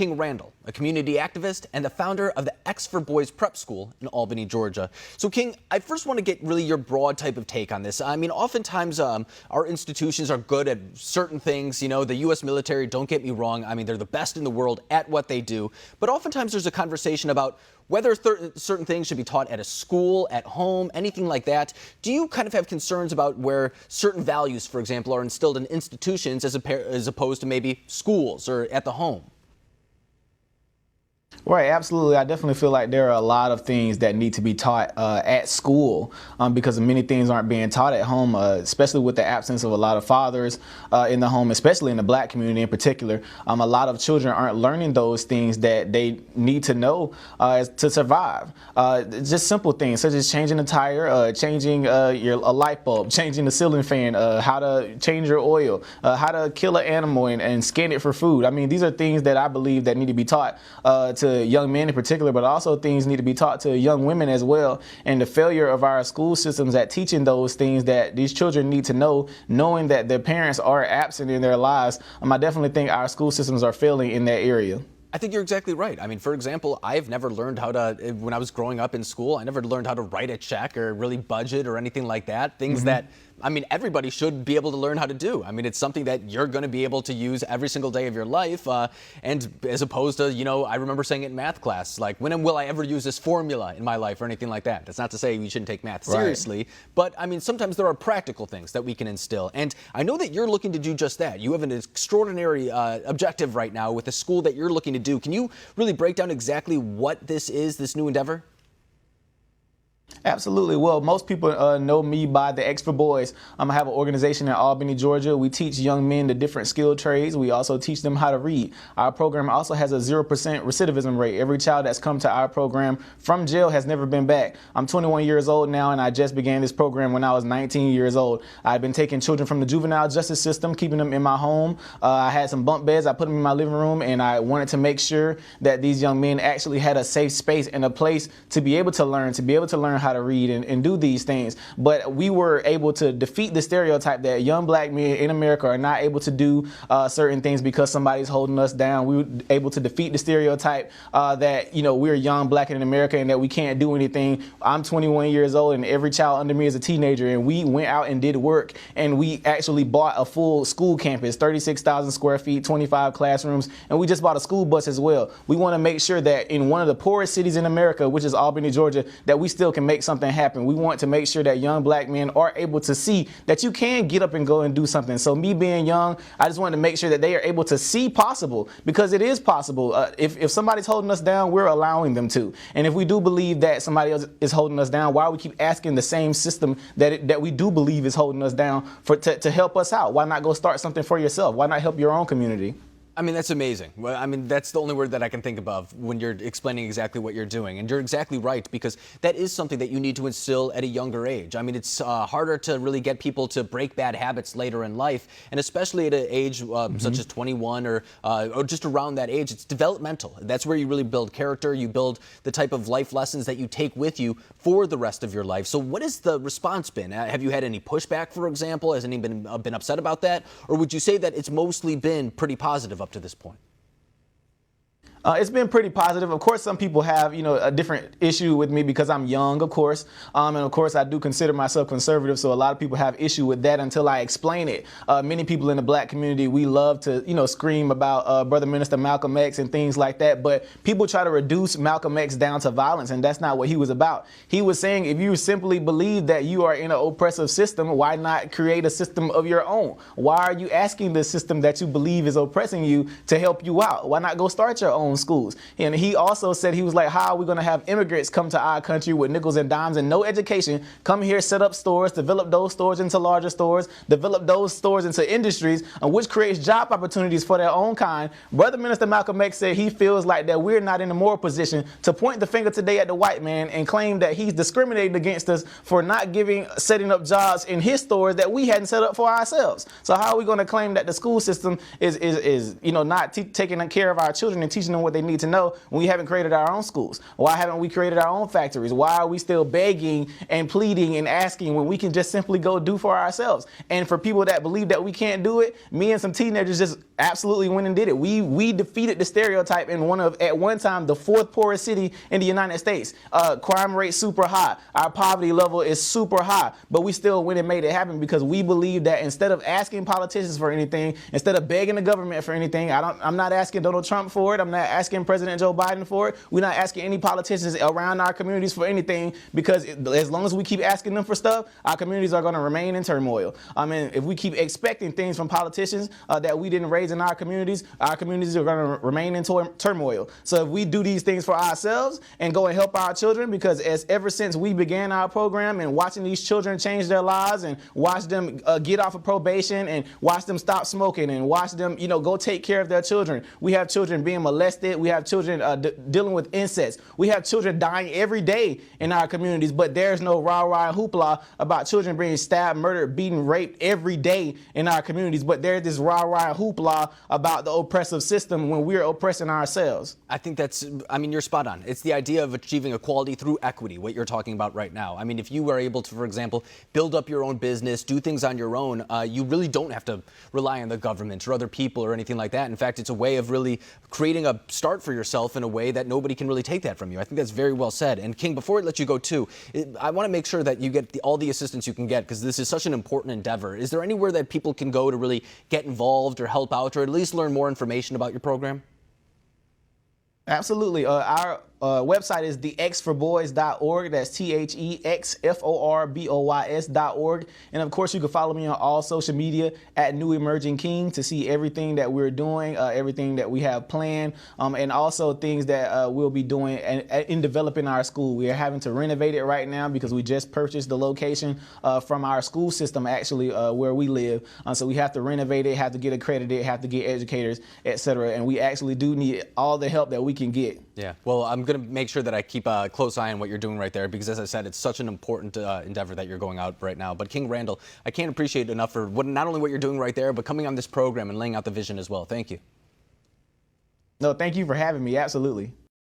King Randall, a community activist and the founder of the X for Boys Prep School in Albany, Georgia. So, King, I first want to get really your broad type of take on this. I mean, oftentimes our institutions are good at certain things. You know, the U.S. military, don't get me wrong, I mean, they're the best in the world at what they do. But oftentimes there's a conversation about whether certain things should be taught at a school, at home, anything like that. Do you kind of have concerns about where certain values, for example, are instilled in institutions as opposed to maybe schools or at the home? Right, absolutely. I definitely feel like there are a lot of things that need to be taught at school because many things aren't being taught at home, especially with the absence of a lot of fathers in the home, especially in the Black community in particular. A lot of children aren't learning those things that they need to know to survive. Just simple things such as changing a tire, changing a light bulb, changing the ceiling fan, how to change your oil, how to kill an animal and skin it for food. I mean, these are things that I believe that need to be taught to young men in particular, but also things need to be taught to young women as well. And the failure of our school systems at teaching those things that these children need to know, knowing that their parents are absent in their lives, I definitely think our school systems are failing in that area. I think you're exactly right. I mean, for example, I've never learned how to, when I was growing up in school, I never learned how to write a check or really budget or anything like that. Things that, I mean, everybody should be able to learn how to do. I mean, it's something that you're going to be able to use every single day of your life. And as opposed to, you know, I remember saying it in math class, like, when will I ever use this formula in my life or anything like that? That's not to say we shouldn't take math seriously, right. But I mean, sometimes there are practical things that we can instill. And I know that you're looking to do just that. You have an extraordinary objective right now with the school that you're looking to do. Can you really break down exactly what this is, this new endeavor? Absolutely. Well, most people know me by the X for Boys. I have an organization in Albany, Georgia. We teach young men the different skilled trades. We also teach them how to read. Our program also has a 0% recidivism rate. Every child that's come to our program from jail has never been back. I'm 21 years old now, and I just began this program when I was 19 years old. I've been taking children from the juvenile justice system, keeping them in my home. I had some bunk beds. I put them in my living room, and I wanted to make sure that these young men actually had a safe space and a place to be able to learn how to read and do these things. But we were able to defeat the stereotype that young Black men in America are not able to do certain things because somebody's holding us down. We were able to defeat the stereotype that, you know, we're young Black in America and that we can't do anything. I'm 21 years old and every child under me is a teenager, and we went out and did work, and we actually bought a full school campus, 36,000 square feet, 25 classrooms, and we just bought a school bus as well. We want to make sure that in one of the poorest cities in America, which is Albany, Georgia, that we still can make something happen. We want to make sure that young Black men are able to see that you can get up and go and do something. So me being young, I just wanted to make sure that they are able to see possible, because it is possible. If somebody's holding us down, we're allowing them to. And if we do believe that somebody else is holding us down, why do we keep asking the same system that we do believe is holding us down to help us out? Why not go start something for yourself? Why not help your own community? I mean, that's amazing. Well, I mean, that's the only word that I can think of when you're explaining exactly what you're doing. And you're exactly right, because that is something that you need to instill at a younger age. I mean, it's harder to really get people to break bad habits later in life, and especially at an age such as 21 or just around that age. It's developmental. That's where you really build character. You build the type of life lessons that you take with you for the rest of your life. So what has the response been? Have you had any pushback, for example? Has anyone been upset about that? Or would you say that it's mostly been pretty positive up to this point? It's been pretty positive. Of course, some people have, you know, a different issue with me because I'm young, of course. And of course, I do consider myself conservative. So a lot of people have issue with that until I explain it. Many people in the Black community, we love to, you know, scream about Brother Minister Malcolm X and things like that. But people try to reduce Malcolm X down to violence, and that's not what he was about. He was saying, if you simply believe that you are in an oppressive system, why not create a system of your own? Why are you asking the system that you believe is oppressing you to help you out? Why not go start your own schools? And he also said, he was like, how are we going to have immigrants come to our country with nickels and dimes and no education, come here, set up stores, develop those stores into larger stores, develop those stores into industries, which creates job opportunities for their own kind? Brother Minister Malcolm X said he feels like that we're not in a moral position to point the finger today at the white man and claim that he's discriminating against us for not setting up jobs in his stores that we hadn't set up for ourselves. So how are we going to claim that the school system is you know, not taking care of our children and teaching them them what they need to know when we haven't created our own schools? Why haven't we created our own factories? Why are we still begging and pleading and asking when we can just simply go do for ourselves? And for people that believe that we can't do it, me and some teenagers just absolutely went and did it. We defeated the stereotype in at one time, the fourth poorest city in the United States. Crime rate super high. Our poverty level is super high, but we still went and made it happen because we believe that instead of asking politicians for anything, instead of begging the government for anything, I'm not asking Donald Trump for it. I'm not asking President Joe Biden for it. We're not asking any politicians around our communities for anything, because as long as we keep asking them for stuff, our communities are going to remain in turmoil. I mean, if we keep expecting things from politicians that we didn't raise in our communities are going to remain in turmoil. So if we do these things for ourselves and go and help our children, because ever since we began our program and watching these children change their lives and watch them get off of probation and watch them stop smoking and watch them, go take care of their children. We have children being molested. We have children dealing with incest. We have children dying every day in our communities, but there's no rah-rah hoopla about children being stabbed, murdered, beaten, raped every day in our communities. But there's this rah-rah hoopla about the oppressive system when we're oppressing ourselves. I think you're spot on. It's the idea of achieving equality through equity, what you're talking about right now. I mean, if you were able to, for example, build up your own business, do things on your own, you really don't have to rely on the government or other people or anything like that. In fact, it's a way of really creating a start for yourself in a way that nobody can really take that from you. I think that's very well said. And King, before I let you go too, I want to make sure that you get all the assistance you can get, because this is such an important endeavor. Is there anywhere that people can go to really get involved or help out, or at least learn more information about your program? Absolutely. Our website is thexforboys.org. That's THEXFORBOYS.org. And of course, you can follow me on all social media at New Emerging King to see everything that we're doing, everything that we have planned, and also things that we'll be doing in developing our school. We are having to renovate it right now because we just purchased the location from our school system, actually, where we live. So we have to renovate it, have to get accredited, have to get educators, etc. And we actually do need all the help that we can get. Yeah, well, I'm going to make sure that I keep a close eye on what you're doing right there, because as I said, it's such an important endeavor that you're going out right now. But King Randall, I can't appreciate it enough for not only what you're doing right there, but coming on this program and laying out the vision as well. Thank you. No, thank you for having me. Absolutely.